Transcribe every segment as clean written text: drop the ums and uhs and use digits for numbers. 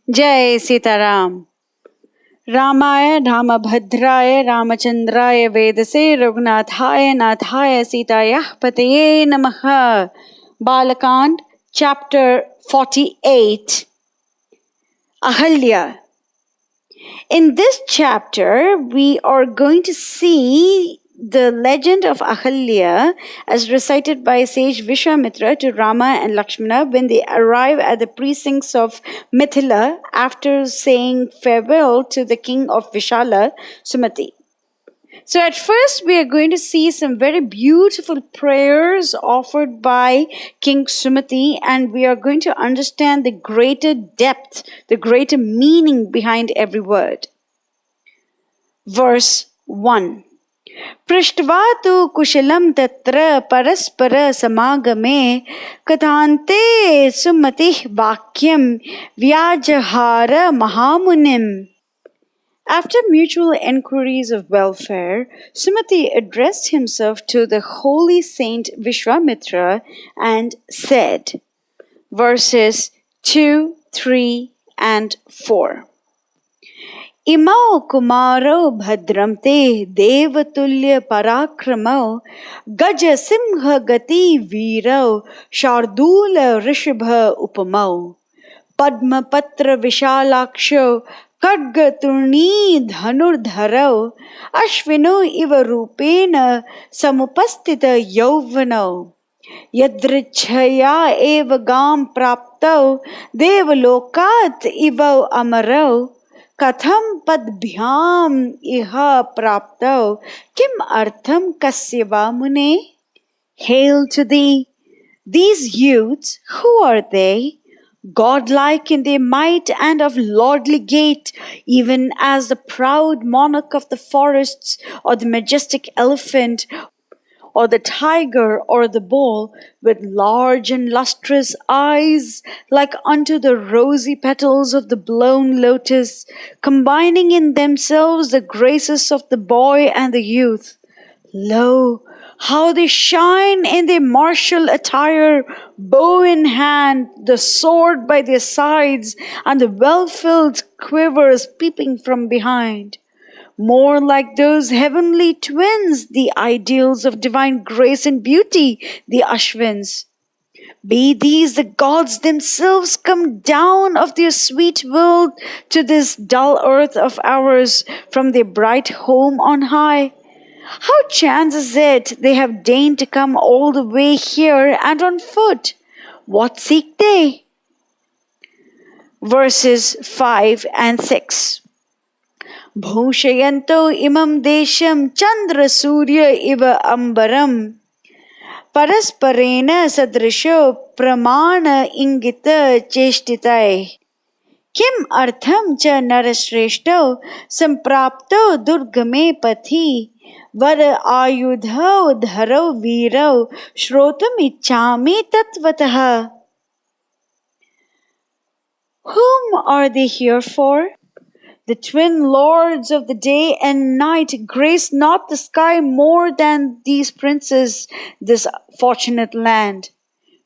Jai Sitaram. Ramaya Dhamabhadraya Ramachandraya Vedase Raghunathaya Nathaya Sitayah Pataye Namaha. Balakand, chapter 48. Ahalya. In this chapter, we are going to see the legend of Ahalya as recited by sage Visvamitra to Rama and Lakshmana when they arrive at the precincts of Mithila after saying farewell to the king of Vishala, Sumati. So at first we are going to see some very beautiful prayers offered by King Sumati, and we are going to understand the greater depth, the greater meaning behind every word. Verse 1. पृष्ट्वा तु कुशलं तत्र परस्पर समागमे कथान्ते सुमतिः वाक्यं व्याजहार महामुनिम्. After mutual enquiries of welfare, Sumati addressed himself to the holy saint Visvamitra and said, verses 2, 3, and 4. Imau kumaro bhadram te devatulya parakramau gaja simha gati virau shardula rishabha upamau padma patra vishalaksho kadga turni dhanurdharau ashvino iva rupena samupastita yauvanau yadrichhaya eva gam praptau devalokat iva amarau Katham padbhyam iha praptau kim artham kasyava mune. Hail to thee! These youths, who are they? Godlike in their might and of lordly gait, even as the proud monarch of the forests, or the majestic elephant, or the tiger, or the bull, with large and lustrous eyes, like unto the rosy petals of the blown lotus, combining in themselves the graces of the boy and the youth. Lo, how they shine in their martial attire, bow in hand, the sword by their sides, and the well-filled quivers peeping from behind. More like those heavenly twins, the ideals of divine grace and beauty, the Ashwins. Be these the gods themselves come down of their sweet will to this dull earth of ours from their bright home on high. How chances it they have deigned to come all the way here and on foot? What seek they? Verses 5 and 6. Bhushayanto imam desham chandra surya iva ambaram parasparena sadrisho pramana ingita cheshtitai kim artham cha narashreshto samprapto durgame pathi vara ayudhau dharau virau shrotam ichami tatvataha. Whom are they here for? The twin lords of the day and night grace not the sky more than these princes, this fortunate land.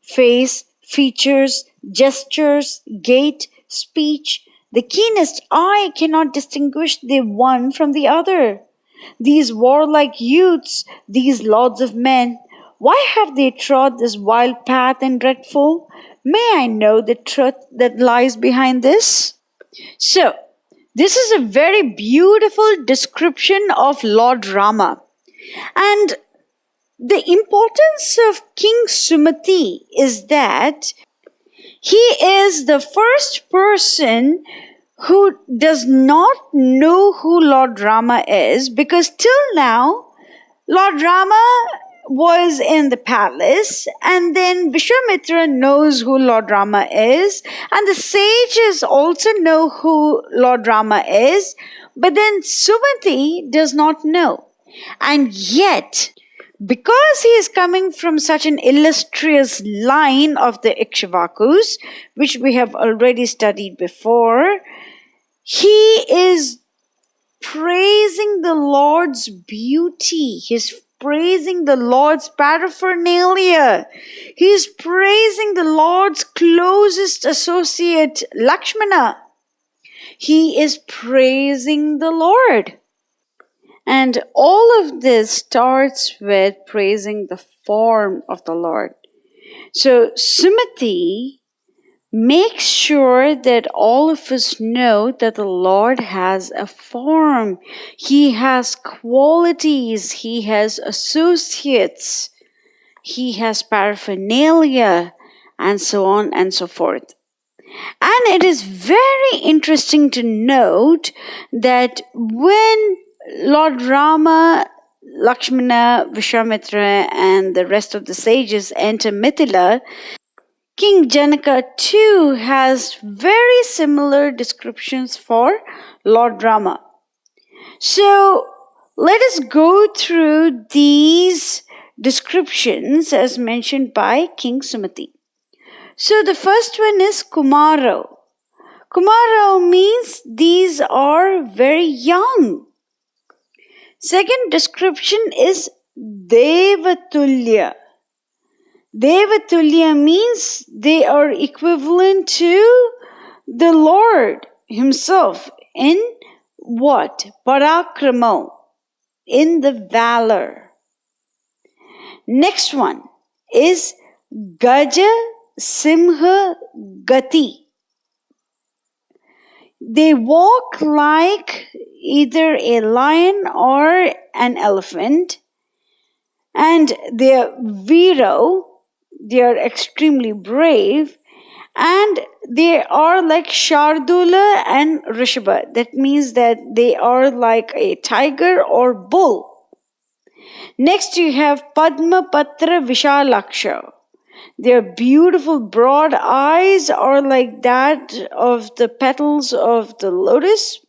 Face, features, gestures, gait, speech, the keenest eye cannot distinguish the one from the other. These warlike youths, these lords of men, why have they trod this wild path and dreadful? May I know the truth that lies behind this? So, this is a very beautiful description of Lord Rama. And the importance of King Sumati is that he is the first person who does not know who Lord Rama is, because till now, Lord Rama was in the palace, and then Visvamitra knows who Lord Rama is, and the sages also know who Lord Rama is, but then Sumati does not know. And yet, because he is coming from such an illustrious line of the Ikshvakus, which we have already studied before, he is praising the Lord's beauty. He's praising the Lord's paraphernalia. He is praising the Lord's closest associate, Lakshmana. He is praising the Lord. And all of this starts with praising the form of the Lord. So Sumati makes sure that all of us know that the Lord has a form. He has qualities. He has associates. He has paraphernalia, and so on and so forth. And it is very interesting to note that when Lord Rama, Lakshmana, Visvamitra, and the rest of the sages enter Mithila, King Janaka too has very similar descriptions for Lord Rama. So let us go through these descriptions as mentioned by King Sumati. So the first one is Kumaro. Kumaro means these are very young. Second description is Devatulya. Devatulya means they are equivalent to the Lord Himself in what? Parakramo, in the valor. Next one is Gaja Simha Gati. They walk like either a lion or an elephant, and they are Viro, they are extremely brave, and they are like Shardula and Rishabha. That means that they are like a tiger or bull. Next you have Padma Patra Vishalaksha. Their beautiful broad eyes are like that of the petals of the lotus.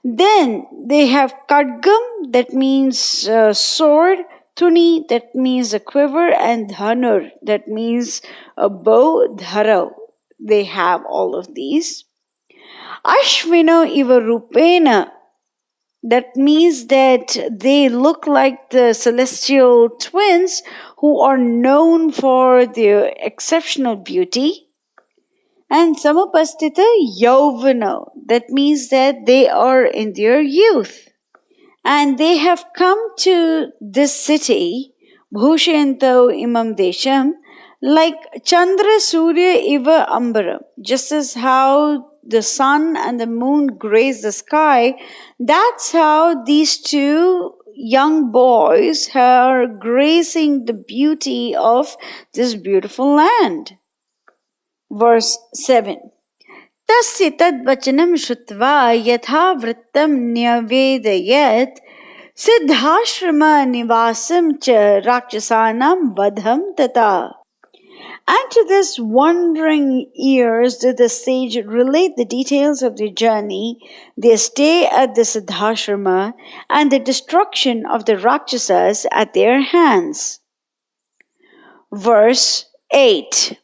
Then they have Kadgam, that means sword, Tuni, that means a quiver, and Dhanur, that means a bow, Dharau. They have all of these. Ashvino Iva Rupena, that means that they look like the celestial twins who are known for their exceptional beauty. And Samapastita Yauvana, that means that they are in their youth. And they have come to this city, Bhushayanto Imam Desham, like Chandra Surya Iva Ambara. Just as how the sun and the moon grace the sky, that's how these two young boys are gracing the beauty of this beautiful land. Verse 7. Tasya tad vachanam shrutva yatha vrittam nyavedayat Siddhashrama nivasam cha rakshasanam vadham tata. And to this wondering ears did the sage relate the details of their journey, their stay at the Siddhashrama, and the destruction of the Rakshasas at their hands. Verse 8.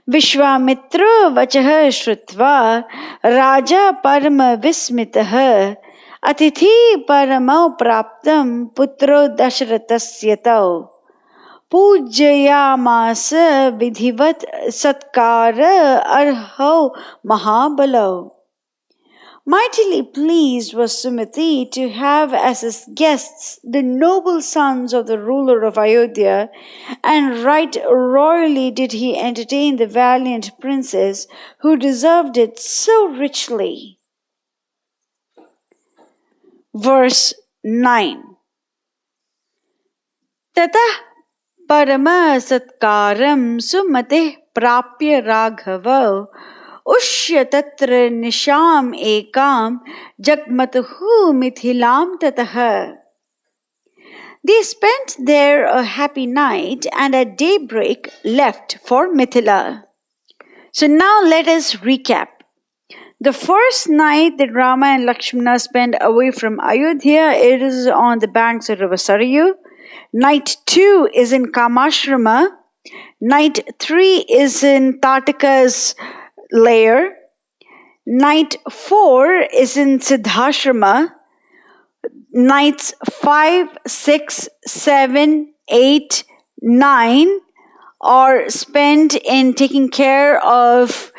Visvamitra vachah shrutva raja parama vismitah atithi paramau praptam putro dashratasya tau pujayamasa vidhivat satkara arhau mahabalo. Mightily pleased was Sumati to have as his guests the noble sons of the ruler of Ayodhya, and right royally did he entertain the valiant princes who deserved it so richly. Verse 9. Tatah parama satkaram sumate prapya raghava Ushya tatra nisham ekam jagmatuhu mithilam tataha. They spent there a happy night and at daybreak left for Mithila. So now let us recap. The first night that Rama and Lakshmana spent away from Ayodhya, it is on the banks of River Sarayu. Night 2 is in Kamashrama. Night 3 is in Tatika's layer. Night 4 is in Siddhashrama. Nights 5, 6, 7, 8, 9 are spent in taking care of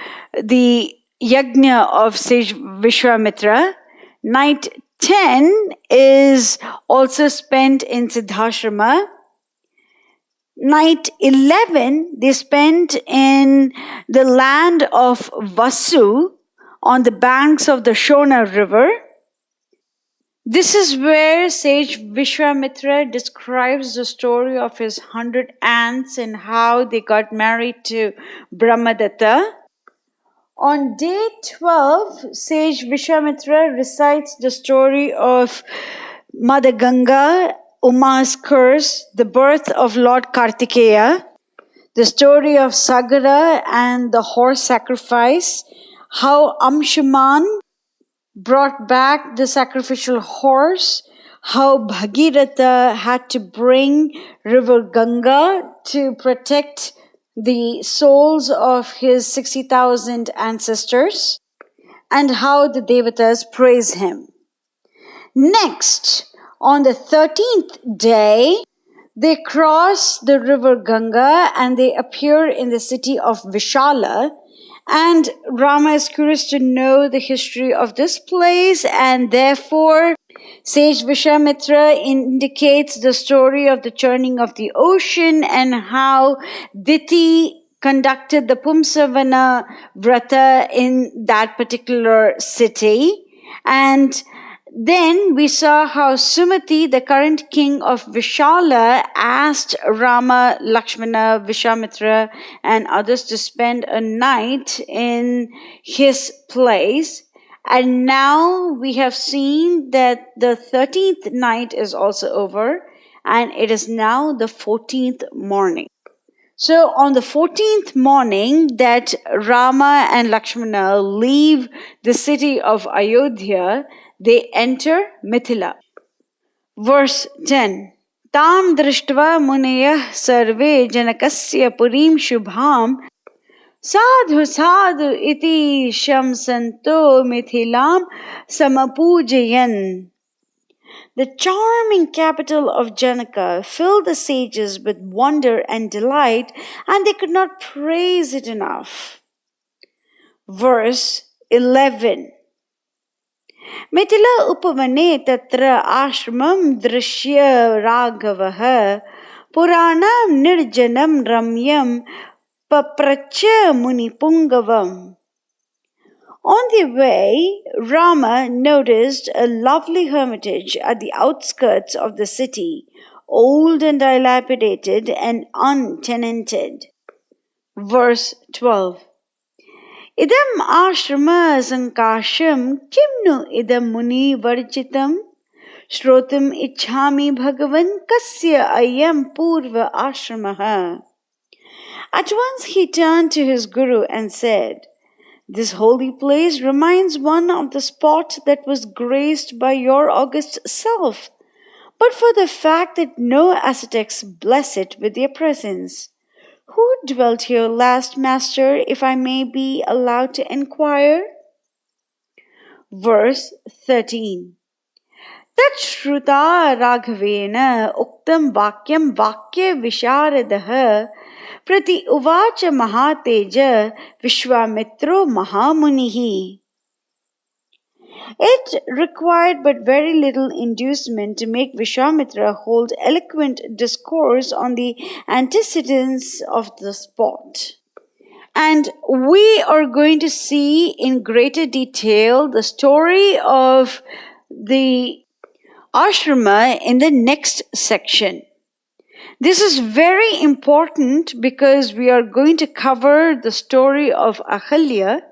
the yajna of sage Visvamitra. Night 10 is also spent in Siddhashrama. Night 11 they spent in the land of Vasu on the banks of the Shona river. This is where sage Visvamitra describes the story of his 100 aunts and how they got married to Brahmadatta. On day 12, sage Visvamitra recites the story of Mother Ganga, Uma's curse, the birth of Lord Kartikeya, the story of Sagara and the horse sacrifice, how Amshuman brought back the sacrificial horse, how Bhagiratha had to bring river Ganga to protect the souls of his 60,000 ancestors, and how the Devatas praise him. Next, on the 13th day, they cross the river Ganga and they appear in the city of Vishala. And Rama is curious to know the history of this place, and therefore sage Visvamitra indicates the story of the churning of the ocean and how Diti conducted the Pumsavana Vrata in that particular city. And then we saw how Sumati, the current king of Vishala, asked Rama, Lakshmana, Visvamitra, and others to spend a night in his place. And now we have seen that the 13th night is also over, and it is now the 14th morning. So on the 14th morning that Rama and Lakshmana leave the city of Ayodhya, they enter Mithila. Verse 10. Tam drishtva munayah sarve janakasya purim shubham sadhu sadhu iti shamsanto mithilam samapujayan. The charming capital of Janaka filled the sages with wonder and delight, and they could not praise it enough. Verse 11. Mithila upavane tatra ashramam drishya raghavaha puranam nirjanam ramyam papracha munipungavam. On the way, Rama noticed a lovely hermitage at the outskirts of the city, old and dilapidated and untenanted. Verse 12. Idam ashrama sankasham kimnu idam muni varchitam shrotam ichhami bhagavan kasya ayam purva ashramaha. At once he turned to his guru and said, "This holy place reminds one of the spot that was graced by your august self, but for the fact that no ascetics bless it with their presence. Who dwelt here last, master, if I may be allowed to inquire?" Verse 13. Tat shruta raghavena uktam vakyam vakya visharadaha prati uvacha mahateja Visvamitro mahamunihi. It required but very little inducement to make Visvamitra hold eloquent discourse on the antecedents of the spot. And we are going to see in greater detail the story of the ashrama in the next section. This is very important because we are going to cover the story of Ahalya,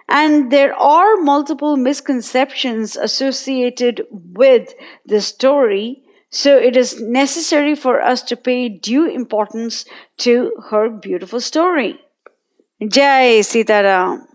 and there are multiple misconceptions associated with the story, so it is necessary for us to pay due importance to her beautiful story. Jai Sitaram.